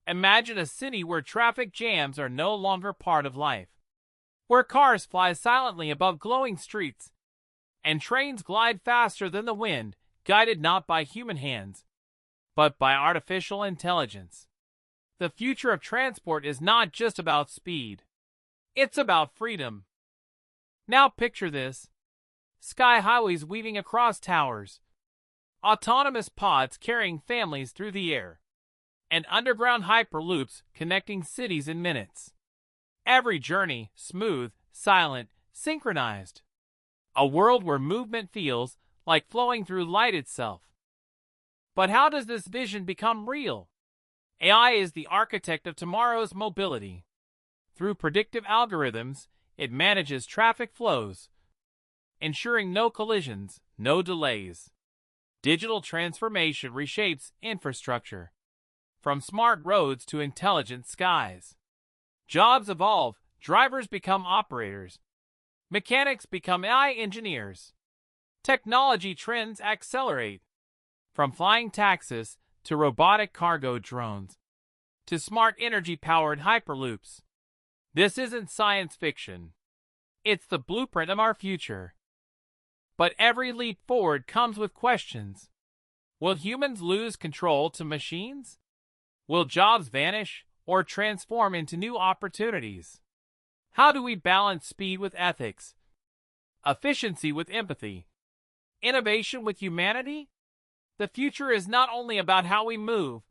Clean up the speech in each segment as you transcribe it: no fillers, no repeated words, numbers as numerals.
Imagine a city where traffic jams are no longer part of life, where cars fly silently above glowing streets, and trains glide faster than the wind, guided not by human hands, but by artificial intelligence. The future of transport is not just about speed. It's about freedom. Now picture this. Sky highways weaving across towers, autonomous pods carrying families through the air, and underground hyperloops connecting cities in minutes. Every journey smooth, silent, synchronized. A world where movement feels like flowing through light itself. But how does this vision become real? AI is the architect of tomorrow's mobility. Through predictive algorithms, it manages traffic flows, ensuring no collisions, no delays. Digital transformation reshapes infrastructure, from smart roads to intelligent skies. Jobs evolve, drivers become operators, mechanics become AI engineers. Technology trends accelerate, from flying taxis to robotic cargo drones, to smart energy-powered hyperloops. This isn't science fiction. It's the blueprint of our future. But every leap forward comes with questions. Will humans lose control to machines? Will jobs vanish or transform into new opportunities? How do we balance speed with ethics, efficiency with empathy, innovation with humanity? The future is not only about how we move,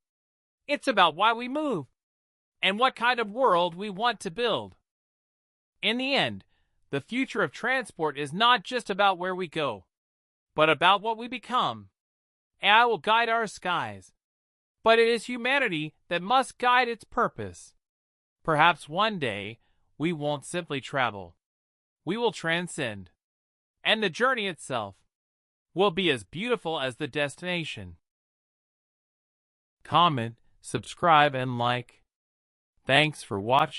it's about why we move, and what kind of world we want to build. In the end, the future of transport is not just about where we go, but about what we become. AI will guide our skies, but it is humanity that must guide its purpose. Perhaps one day, we won't simply travel. We will transcend, and the journey itself will be as beautiful as the destination. Comment, subscribe, and like. Thanks for watching.